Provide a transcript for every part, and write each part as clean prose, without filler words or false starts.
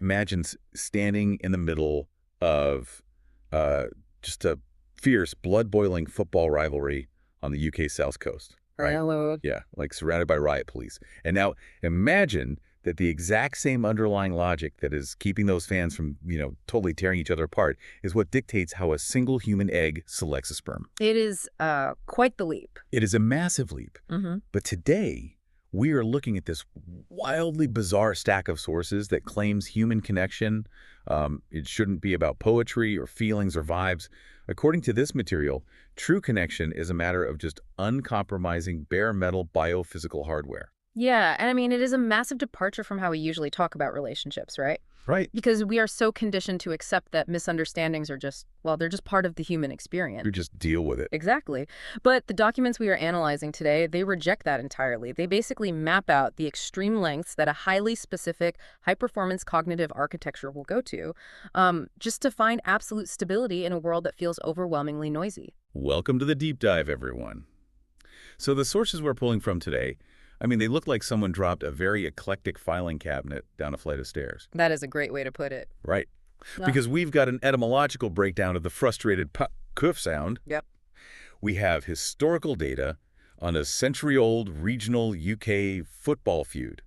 Imagine standing in the middle of just a fierce, blood-boiling football rivalry on the UK South Coast, right? Railroad. Yeah, like surrounded by riot police. And now imagine that the exact same underlying logic that is keeping those fans from, totally tearing each other apart is what dictates how a single human egg selects a sperm. It is quite the leap. It is a massive leap. But today, we are looking at this wildly bizarre stack of sources that claims human connection. It shouldn't be about poetry or feelings or vibes. According to this material, true connection is a matter of just uncompromising bare metal biophysical hardware. Yeah, and I mean, it is a massive departure from how we usually talk about relationships, right? Right. Because we are so conditioned to accept that misunderstandings are just, well, they're just part of the human experience. You just deal with it. Exactly. But the documents we are analyzing today, they reject that entirely. They basically map out the extreme lengths that a highly specific, high-performance cognitive architecture will go to, just to find absolute stability in a world that feels overwhelmingly noisy. Welcome to the deep dive, everyone. So the sources we're pulling from today, they look like someone dropped a very eclectic filing cabinet down a flight of stairs. That is a great way to put it. Right. Because we've got an etymological breakdown of the frustrated koof sound. Yep. We have historical data on a century-old regional UK football feud.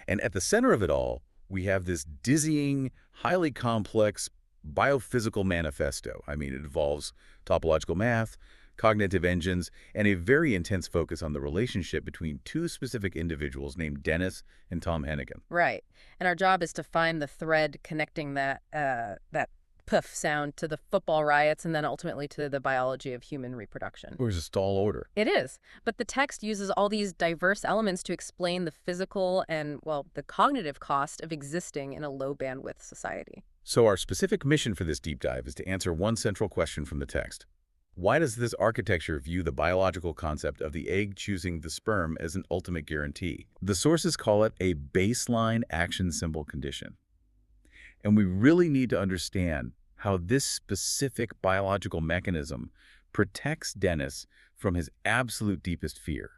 And at the center of it all, we have this dizzying, highly complex biophysical manifesto. It involves topological math, cognitive engines, and a very intense focus on the relationship between two specific individuals named Dennis and Tom Hennigan. Right. And our job is to find the thread connecting that puff sound to the football riots and then ultimately to the biology of human reproduction. Or is a tall order. It is. But the text uses all these diverse elements to explain the physical and, well, the cognitive cost of existing in a low-bandwidth society. So our specific mission for this deep dive is to answer one central question from the text. Why does this architecture view the biological concept of the egg choosing the sperm as an ultimate guarantee? The sources call it a baseline action symbol condition. And we really need to understand how this specific biological mechanism protects Dennis from his absolute deepest fear,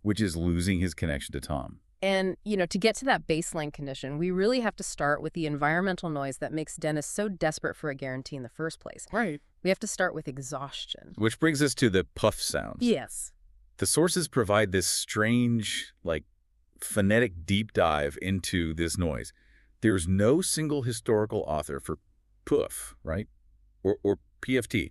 which is losing his connection to Tom. And, to get to that baseline condition, we really have to start with the environmental noise that makes Dennis so desperate for a guarantee in the first place. Right. We have to start with exhaustion. Which brings us to the puff sounds. Yes. The sources provide this strange, phonetic deep dive into this noise. There's no single historical author for puff, right? Or PFT.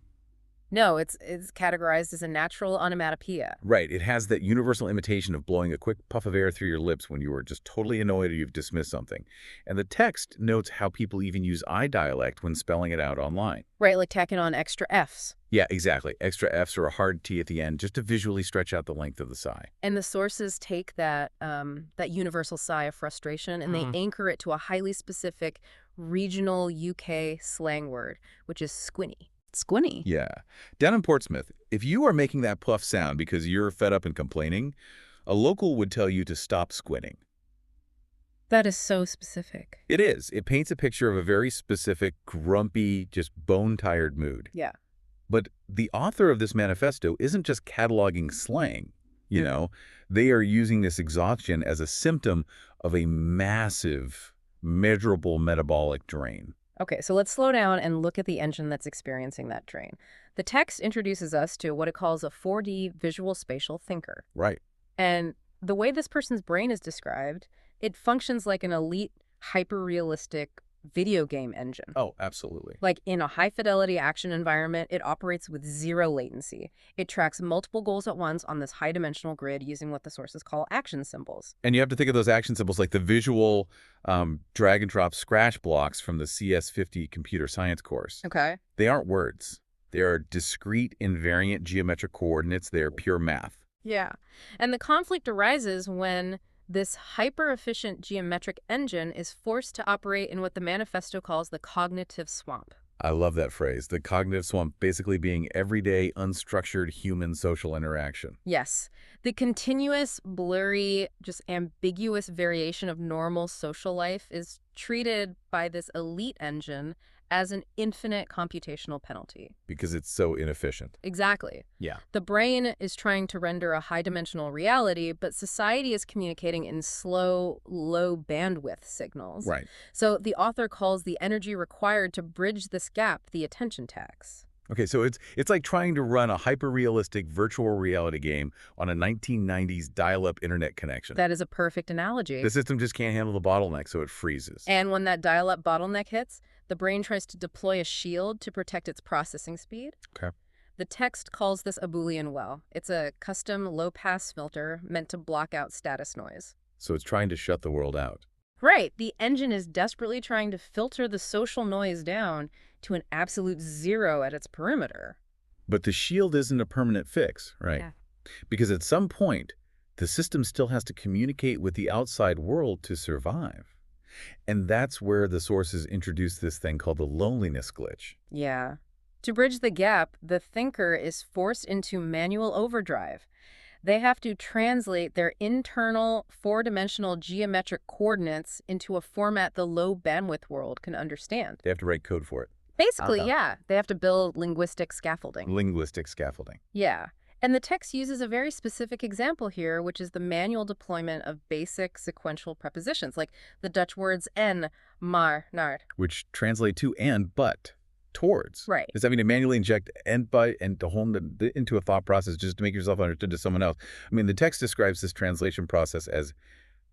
No, it's categorized as a natural onomatopoeia. Right. It has that universal imitation of blowing a quick puff of air through your lips when you are just totally annoyed or you've dismissed something. And the text notes how people even use idialect when spelling it out online. Right, like tacking on extra Fs. Yeah, exactly. Extra Fs or a hard T at the end just to visually stretch out the length of the sigh. And the sources take that universal sigh of frustration and they anchor it to a highly specific regional UK slang word, which is squinny. Squinny. Yeah. Down in Portsmouth, if you are making that puff sound because you're fed up and complaining, a local would tell you to stop squinting. That is so specific. It is. It paints a picture of a very specific, grumpy, just bone-tired mood. Yeah. But the author of this manifesto isn't just cataloging slang. They are using this exhaustion as a symptom of a massive, measurable metabolic drain. Okay, so let's slow down and look at the engine that's experiencing that drain. The text introduces us to what it calls a 4D visual spatial thinker. Right. And the way this person's brain is described, it functions like an elite, hyper-realistic video game engine. Oh, absolutely. Like in a high-fidelity action environment, it operates with zero latency. It tracks multiple goals at once on this high-dimensional grid using what the sources call action symbols. And you have to think of those action symbols like the visual drag-and-drop scratch blocks from the CS50 computer science course. Okay. They aren't words. They are discrete invariant geometric coordinates. They are pure math. Yeah. And the conflict arises when this hyper-efficient geometric engine is forced to operate in what the manifesto calls the cognitive swamp. I love that phrase, the cognitive swamp basically being everyday, unstructured human social interaction. Yes. The continuous, blurry, just ambiguous variation of normal social life is treated by this elite engine as an infinite computational penalty. Because it's so inefficient. Exactly. Yeah. The brain is trying to render a high-dimensional reality, but society is communicating in slow, low-bandwidth signals. Right. So the author calls the energy required to bridge this gap the attention tax. Okay, so it's like trying to run a hyper-realistic virtual reality game on a 1990s dial-up internet connection. That is a perfect analogy. The system just can't handle the bottleneck, so it freezes. And when that dial-up bottleneck hits, the brain tries to deploy a shield to protect its processing speed. Okay. The text calls this a Boolean well. It's a custom low-pass filter meant to block out status noise. So it's trying to shut the world out. Right. The engine is desperately trying to filter the social noise down to an absolute zero at its perimeter. But the shield isn't a permanent fix, right? Yeah. Because at some point, the system still has to communicate with the outside world to survive. And that's where the sources introduce this thing called the loneliness glitch. Yeah. To bridge the gap, the thinker is forced into manual overdrive. They have to translate their internal four-dimensional geometric coordinates into a format the low-bandwidth world can understand. They have to write code for it. Basically, yeah. They have to build linguistic scaffolding. Linguistic scaffolding. Yeah. And the text uses a very specific example here, which is the manual deployment of basic sequential prepositions, like the Dutch words en, maar, naar. Which translate to and, but, towards. Right. Does that mean to manually inject and, but, and to hone into a thought process just to make yourself understood to someone else? I mean, the text describes this translation process as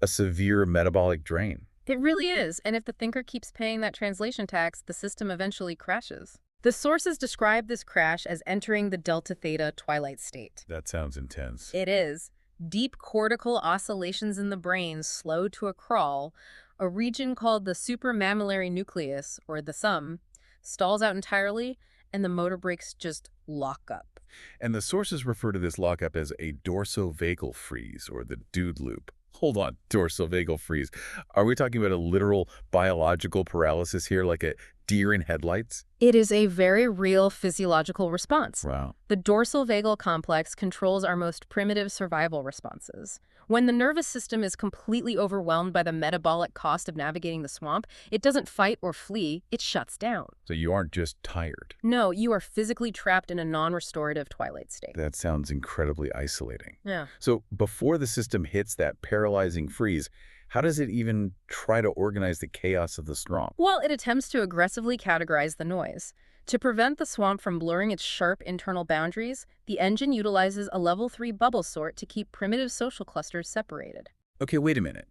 a severe metabolic drain. It really is. And if the thinker keeps paying that translation tax, the system eventually crashes. The sources describe this crash as entering the delta theta twilight state. That sounds intense. It is. Deep cortical oscillations in the brain slow to a crawl. A region called the supramammillary nucleus, or the SUM, stalls out entirely, and the motor brakes just lock up. And the sources refer to this lockup as a dorsovagal freeze, or the dude loop. Hold on, dorsovagal freeze. Are we talking about a literal biological paralysis here, like a deer in headlights? It is a very real physiological response. Wow. The dorsal vagal complex controls our most primitive survival responses. When the nervous system is completely overwhelmed by the metabolic cost of navigating the swamp, it doesn't fight or flee, it shuts down. So you aren't just tired. No, you are physically trapped in a non-restorative twilight state. That sounds incredibly isolating. Yeah. So before the system hits that paralyzing freeze, how does it even try to organize the chaos of the swamp? Well, it attempts to aggressively categorize the noise. To prevent the swamp from blurring its sharp internal boundaries, the engine utilizes a level 3 bubble sort to keep primitive social clusters separated. Okay, wait a minute.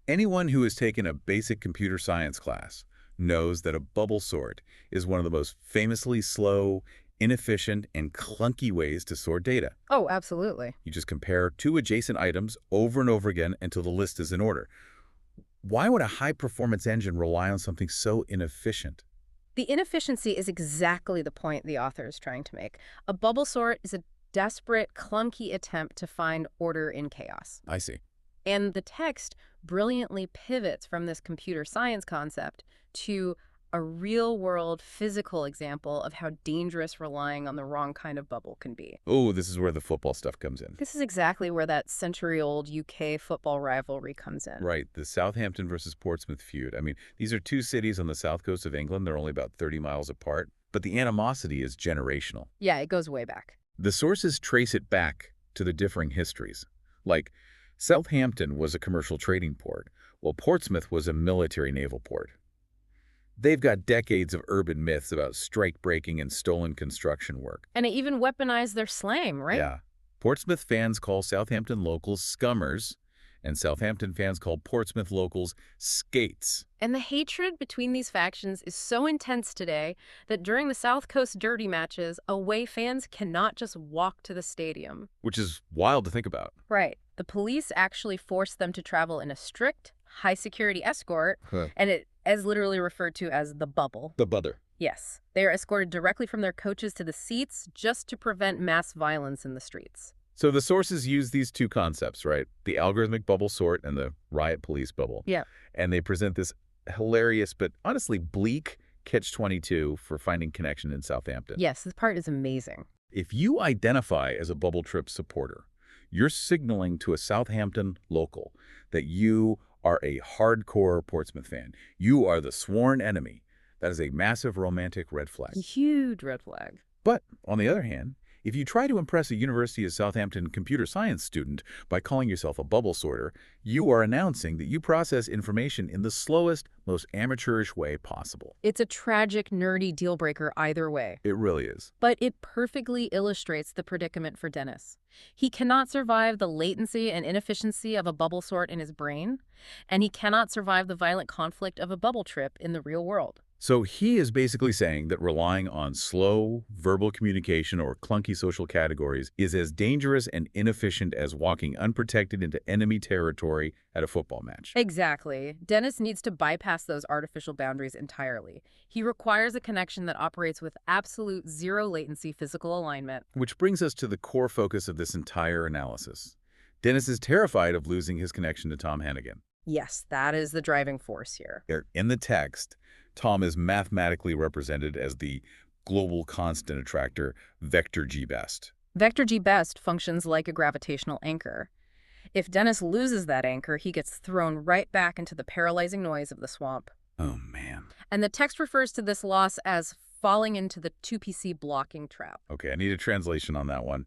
Anyone who has taken a basic computer science class knows that a bubble sort is one of the most famously slow, inefficient, and clunky ways to sort data. Oh, absolutely. You just compare two adjacent items over and over again until the list is in order. Why would a high-performance engine rely on something so inefficient? The inefficiency is exactly the point the author is trying to make. A bubble sort is a desperate, clunky attempt to find order in chaos. I see. And the text brilliantly pivots from this computer science concept to a real-world physical example of how dangerous relying on the wrong kind of bubble can be. Oh, this is where the football stuff comes in. This is exactly where that century-old UK football rivalry comes in. Right, the Southampton versus Portsmouth feud. I mean, these are two cities on the south coast of England. They're only about 30 miles apart, but the animosity is generational. Yeah, it goes way back. The sources trace it back to the differing histories. Like, Southampton was a commercial trading port, while Portsmouth was a military naval port. They've got decades of urban myths about strike-breaking and stolen construction work. And it even weaponized their slang, right? Yeah. Portsmouth fans call Southampton locals scummers, and Southampton fans call Portsmouth locals skates. And the hatred between these factions is so intense today that during the South Coast Derby matches, away fans cannot just walk to the stadium. Which is wild to think about. Right. The police actually force them to travel in a strict, high-security escort, and it is literally referred to as the bubble. The buther. Yes. They are escorted directly from their coaches to the seats just to prevent mass violence in the streets. So the sources use these two concepts, right? The algorithmic bubble sort and the riot police bubble. Yeah. And they present this hilarious but honestly bleak catch-22 for finding connection in Southampton. Yes, this part is amazing. If you identify as a bubble trip supporter, you're signaling to a Southampton local that you are a hardcore Portsmouth fan. You are the sworn enemy. That is a massive romantic red flag. Huge red flag. But, on the other hand, if you try to impress a University of Southampton computer science student by calling yourself a bubble sorter, you are announcing that you process information in the slowest, most amateurish way possible. It's a tragic, nerdy deal breaker either way. It really is. But it perfectly illustrates the predicament for Dennis. He cannot survive the latency and inefficiency of a bubble sort in his brain, and he cannot survive the violent conflict of a bubble trip in the real world. So he is basically saying that relying on slow, verbal communication or clunky social categories is as dangerous and inefficient as walking unprotected into enemy territory at a football match. Exactly. Dennis needs to bypass those artificial boundaries entirely. He requires a connection that operates with absolute zero latency physical alignment. Which brings us to the core focus of this entire analysis. Dennis is terrified of losing his connection to Tom Hennigan. Yes, that is the driving force here. In the text, Tom is mathematically represented as the global constant attractor vector G-best. Vector G-best functions like a gravitational anchor. If Dennis loses that anchor, he gets thrown right back into the paralyzing noise of the swamp. Oh, man. And the text refers to this loss as falling into the 2PC blocking trap. Okay, I need a translation on that one.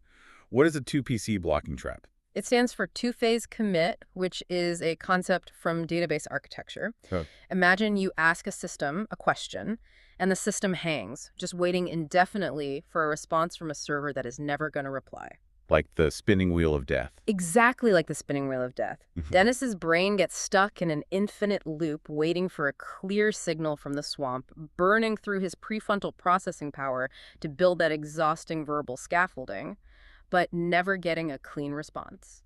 What is a 2PC blocking trap? It stands for two-phase commit, which is a concept from database architecture. Oh. Imagine you ask a system a question, and the system hangs, just waiting indefinitely for a response from a server that is never going to reply. Like the spinning wheel of death. Exactly like the spinning wheel of death. Dennis's brain gets stuck in an infinite loop, waiting for a clear signal from the swamp, burning through his prefrontal processing power to build that exhausting verbal scaffolding, but never getting a clean response.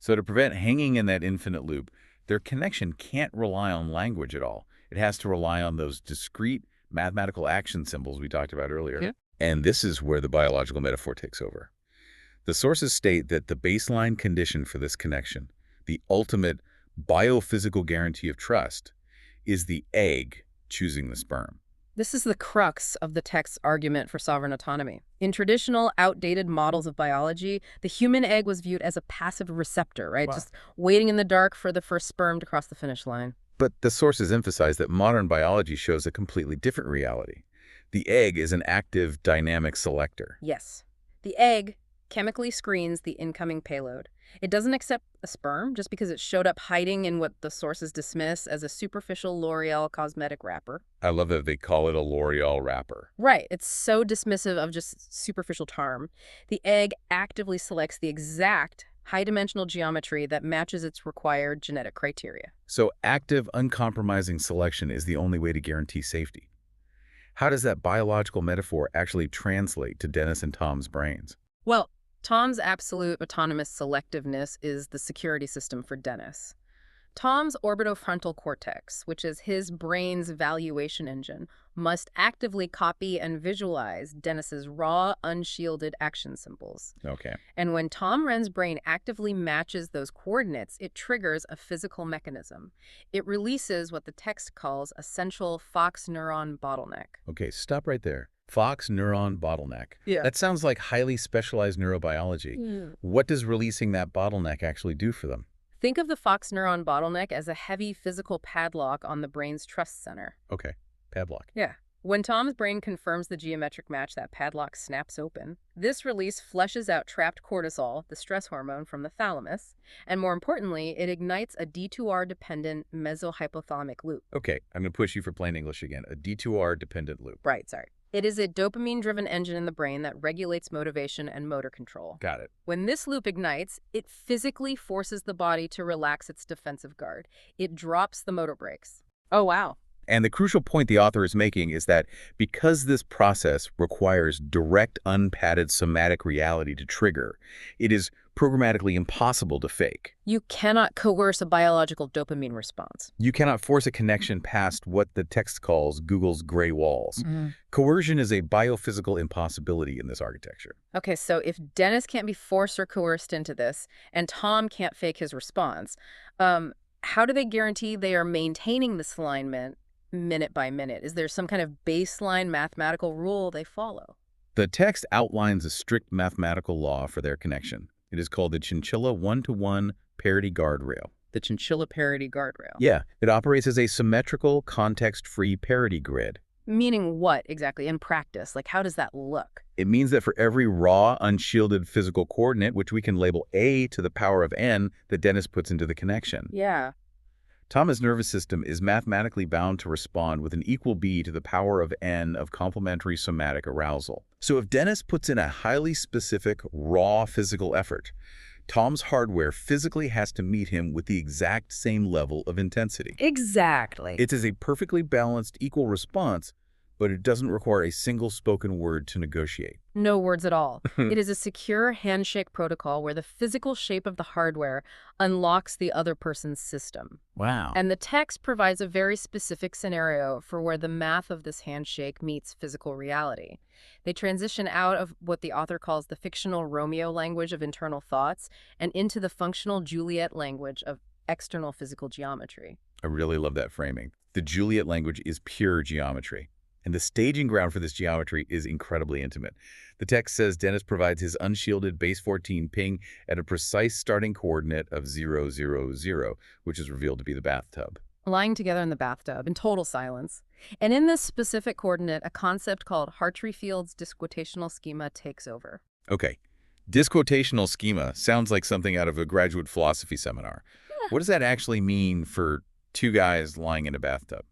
So to prevent hanging in that infinite loop, their connection can't rely on language at all. It has to rely on those discrete mathematical action symbols we talked about earlier. Yeah. And this is where the biological metaphor takes over. The sources state that the baseline condition for this connection, the ultimate biophysical guarantee of trust, is the egg choosing the sperm. This is the crux of the text's argument for sovereign autonomy. In traditional, outdated models of biology, the human egg was viewed as a passive receptor, right? Wow. Just waiting in the dark for the first sperm to cross the finish line. But the sources emphasize that modern biology shows a completely different reality. The egg is an active, dynamic selector. Yes. The egg chemically screens the incoming payload. It doesn't accept a sperm just because it showed up hiding in what the sources dismiss as a superficial L'Oreal cosmetic wrapper. I love that they call it a L'Oreal wrapper. Right. It's so dismissive of just superficial charm. The egg actively selects the exact high-dimensional geometry that matches its required genetic criteria. So active, uncompromising selection is the only way to guarantee safety. How does that biological metaphor actually translate to Dennis and Tom's brains? Well, Tom's absolute autonomous selectiveness is the security system for Dennis. Tom's orbitofrontal cortex, which is his brain's valuation engine, must actively copy and visualize Dennis's raw, unshielded action symbols. Okay. And when Tom Wren's brain actively matches those coordinates, it triggers a physical mechanism. It releases what the text calls a central fox neuron bottleneck. Okay, stop right there. Fox neuron bottleneck. Yeah. That sounds like highly specialized neurobiology. What does releasing that bottleneck actually do for them? Think of the fox neuron bottleneck as a heavy physical padlock on the brain's trust center. Okay, padlock. Yeah. When Tom's brain confirms the geometric match, that padlock snaps open. This release flushes out trapped cortisol, the stress hormone, from the thalamus, and more importantly, it ignites a D2R-dependent mesohypothalamic loop. Okay, I'm going to push you for plain English again. A D2R-dependent loop. Right, sorry. It is a dopamine-driven engine in the brain that regulates motivation and motor control. Got it. When this loop ignites, it physically forces the body to relax its defensive guard. It drops the motor brakes. Oh, wow. And the crucial point the author is making is that because this process requires direct, unpadded somatic reality to trigger, it is programmatically impossible to fake. You cannot coerce a biological dopamine response. You cannot force a connection past what the text calls Google's gray walls. Coercion is a biophysical impossibility in this architecture. Okay, so if Dennis can't be forced or coerced into this, and Tom can't fake his response, how do they guarantee they are maintaining this alignment minute by minute? Is there some kind of baseline mathematical rule they follow? The text outlines a strict mathematical law for their connection. It is called the Chinchilla one-to-one parity guardrail. The Chinchilla parity guardrail. Yeah, it operates as a symmetrical, context-free parity grid. Meaning what exactly in practice? Like, how does that look? It means that for every raw, unshielded physical coordinate, which we can label a to the power of n, that Dennis puts into the connection, Yeah. Thomas' nervous system is mathematically bound to respond with an equal b to the power of n of complementary somatic arousal. So if Dennis puts in a highly specific, raw physical effort, Tom's hardware physically has to meet him with the exact same level of intensity. Exactly. It is a perfectly balanced, equal response, but it doesn't require a single spoken word to negotiate. No words at all. It is a secure handshake protocol where the physical shape of the hardware unlocks the other person's system. Wow. And the text provides a very specific scenario for where the math of this handshake meets physical reality. They transition out of what the author calls the fictional Romeo language of internal thoughts and into the functional Juliet language of external physical geometry. I really love that framing. The Juliet language is pure geometry. And the staging ground for this geometry is incredibly intimate. The text says Dennis provides his unshielded base 14 ping at a precise starting coordinate of 0, 0, 0, which is revealed to be the bathtub. Lying together in the bathtub in total silence. And in this specific coordinate, a concept called Hartree-Field's disquotational schema takes over. Okay, disquotational schema sounds like something out of a graduate philosophy seminar. What does that actually mean for two guys lying in a bathtub?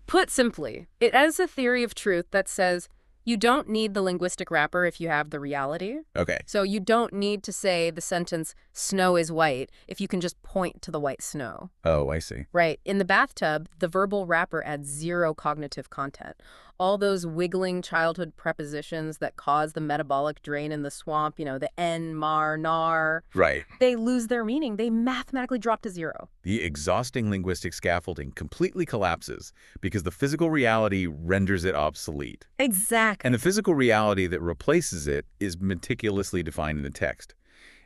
Put simply, it is a theory of truth that says you don't need the linguistic wrapper if you have the reality. Okay. So you don't need to say the sentence, snow is white, if you can just point to the white snow. Oh, I see. Right. In the bathtub, the verbal wrapper adds zero cognitive content. All those wiggling childhood prepositions that cause the metabolic drain in the swamp, the n, mar, nar. Right. They lose their meaning. They mathematically drop to zero. The exhausting linguistic scaffolding completely collapses because the physical reality renders it obsolete. Exactly. And the physical reality that replaces it is meticulously defined in the text.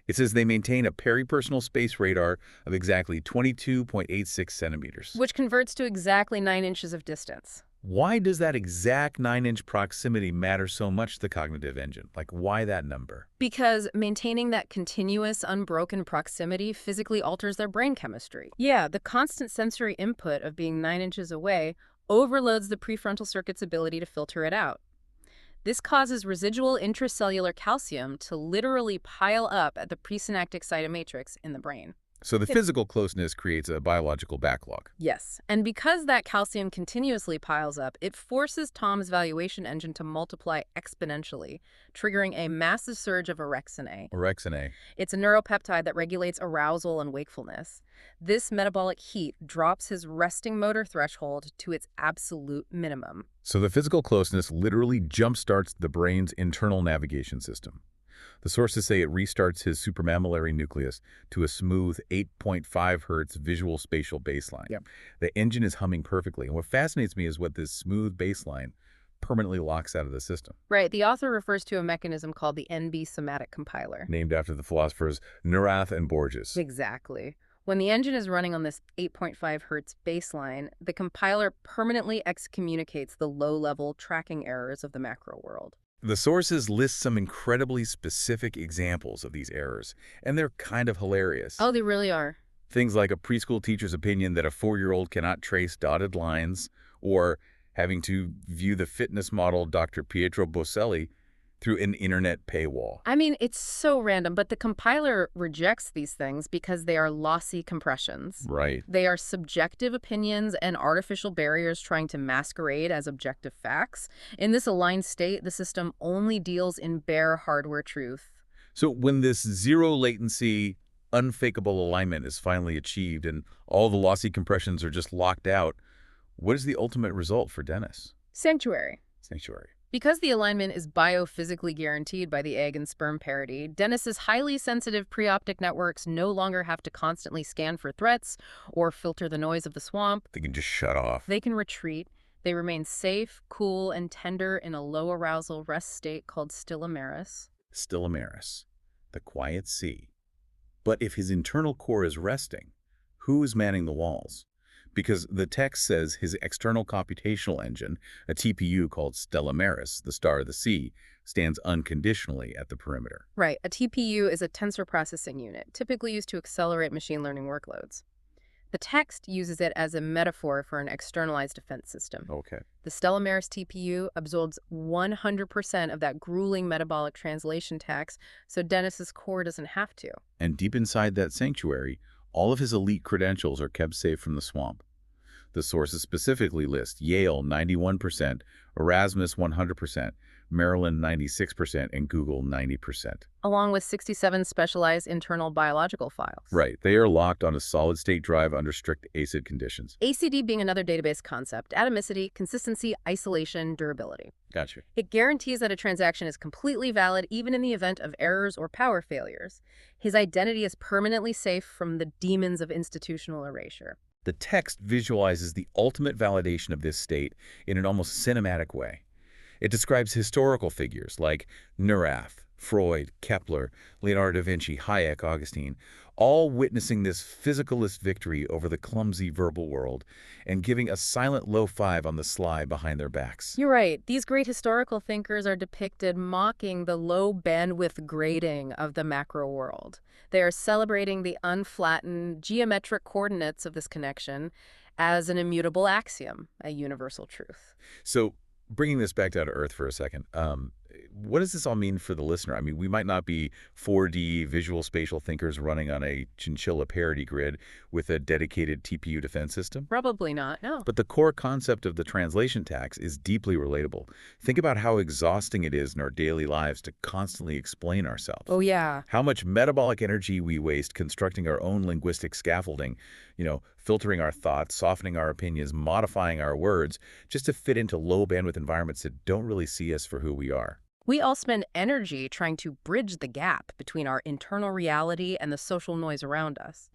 It says they maintain a peripersonal space radar of exactly 22.86 centimeters. Which converts to exactly 9 inches of distance. Why does that exact 9-inch proximity matter so much to the cognitive engine? Like, why that number? Because maintaining that continuous, unbroken proximity physically alters their brain chemistry. Yeah, the constant sensory input of being 9 inches away overloads the prefrontal circuit's ability to filter it out. This causes residual intracellular calcium to literally pile up at the presynaptic cytomatrix in the brain. So the physical closeness creates a biological backlog. Yes, and because that calcium continuously piles up, it forces Tom's valuation engine to multiply exponentially, triggering a massive surge of orexin A. Orexin A. It's a neuropeptide that regulates arousal and wakefulness. This metabolic heat drops his resting motor threshold to its absolute minimum. So the physical closeness literally jumpstarts the brain's internal navigation system. The sources say it restarts his supramammillary nucleus to a smooth 8.5 hertz visual spatial baseline. Yep. The engine is humming perfectly, and what fascinates me is what this smooth baseline permanently locks out of the system. Right. The author refers to a mechanism called the NB somatic compiler. Named after the philosophers Neurath and Borges. Exactly. When the engine is running on this 8.5 hertz baseline, the compiler permanently excommunicates the low-level tracking errors of the macro world. The sources list some incredibly specific examples of these errors, and they're kind of hilarious. Oh, they really are. Things like a preschool teacher's opinion that a 4-year-old cannot trace dotted lines, or having to view the fitness model Dr. Pietro Boselli through an internet paywall. I mean, it's so random, but the compiler rejects these things because they are lossy compressions. Right. They are subjective opinions and artificial barriers trying to masquerade as objective facts. In this aligned state, the system only deals in bare hardware truth. So when this zero latency, unfakeable alignment is finally achieved and all the lossy compressions are just locked out, what is the ultimate result for Dennis? Sanctuary. Sanctuary. Because the alignment is biophysically guaranteed by the egg and sperm parity, Dennis's highly sensitive preoptic networks no longer have to constantly scan for threats or filter the noise of the swamp. They can just shut off. They can retreat. They remain safe, cool, and tender in a low arousal rest state called Still-Amaris. Still-Amaris, the quiet sea. But if his internal core is resting, who is manning the walls? Because the text says his external computational engine, a TPU called Still-Amaris, the star of the sea, stands unconditionally at the perimeter. Right. A TPU is a tensor processing unit, typically used to accelerate machine learning workloads. The text uses it as a metaphor for an externalized defense system. Okay. The Stellamaris TPU absorbs 100% of that grueling metabolic translation tax, so Dennis's core doesn't have to. And deep inside that sanctuary, all of his elite credentials are kept safe from the swamp. The sources specifically list Yale 91%, Erasmus 100%, Maryland 96%, and Google 90%. Along with 67 specialized internal biological files. Right. They are locked on a solid-state drive under strict ACID conditions. ACD being another database concept: atomicity, consistency, isolation, durability. Gotcha. It guarantees that a transaction is completely valid even in the event of errors or power failures. His identity is permanently safe from the demons of institutional erasure. The text visualizes the ultimate validation of this state in an almost cinematic way. It describes historical figures like Neurath, Freud, Kepler, Leonardo da Vinci, Hayek, Augustine, all witnessing this physicalist victory over the clumsy verbal world and giving a silent low five on the sly behind their backs. You're right. These great historical thinkers are depicted mocking the low bandwidth grading of the macro world. They are celebrating the unflattened geometric coordinates of this connection as an immutable axiom, a universal truth. So, bringing this back down to earth for a second, what does this all mean for the listener? I mean, we might not be 4D visual spatial thinkers running on a Chinchilla parity grid with a dedicated TPU defense system. Probably not, no. But the core concept of the translation tax is deeply relatable. Think about how exhausting it is in our daily lives to constantly explain ourselves. Oh, yeah. How much metabolic energy we waste constructing our own linguistic scaffolding, filtering our thoughts, softening our opinions, modifying our words, just to fit into low bandwidth environments that don't really see us for who we are. We all spend energy trying to bridge the gap between our internal reality and the social noise around us.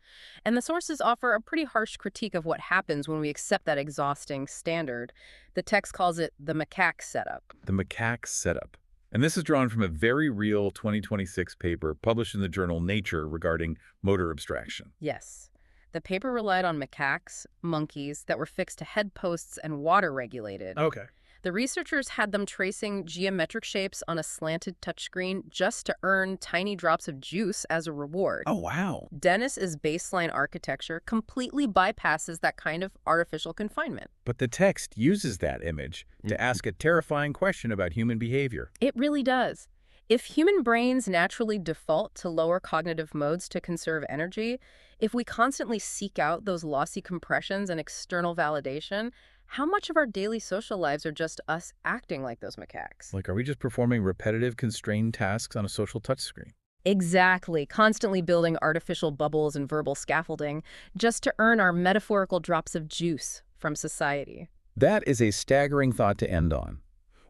And the sources offer a pretty harsh critique of what happens when we accept that exhausting standard. The text calls it the macaque setup. The macaque setup. And this is drawn from a very real 2026 paper published in the journal Nature regarding motor abstraction. Yes. The paper relied on macaques, monkeys, that were fixed to head posts and water regulated. Okay. The researchers had them tracing geometric shapes on a slanted touchscreen just to earn tiny drops of juice as a reward. Oh, wow. Dennis's baseline architecture completely bypasses that kind of artificial confinement. But the text uses that image to ask a terrifying question about human behavior. It really does. If human brains naturally default to lower cognitive modes to conserve energy, if we constantly seek out those lossy compressions and external validation, how much of our daily social lives are just us acting like those macaques? Like, are we just performing repetitive, constrained tasks on a social touchscreen? Exactly. Constantly building artificial bubbles and verbal scaffolding just to earn our metaphorical drops of juice from society. That is a staggering thought to end on.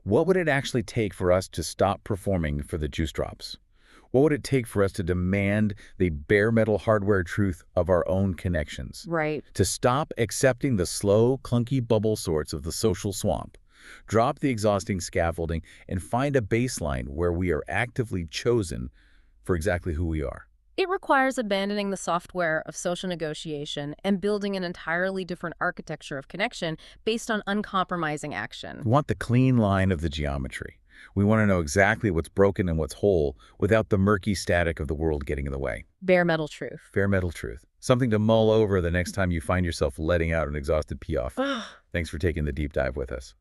What would it actually take for us to stop performing for the juice drops? What would it take for us to demand the bare metal hardware truth of our own connections? Right. To stop accepting the slow, clunky bubble sorts of the social swamp, drop the exhausting scaffolding, and find a baseline where we are actively chosen for exactly who we are. It requires abandoning the software of social negotiation and building an entirely different architecture of connection based on uncompromising action. We want the clean line of the geometry. We want to know exactly what's broken and what's whole without the murky static of the world getting in the way. Bare metal truth. Bare metal truth. Something to mull over the next time you find yourself letting out an exhausted pee-off. Thanks for taking the deep dive with us.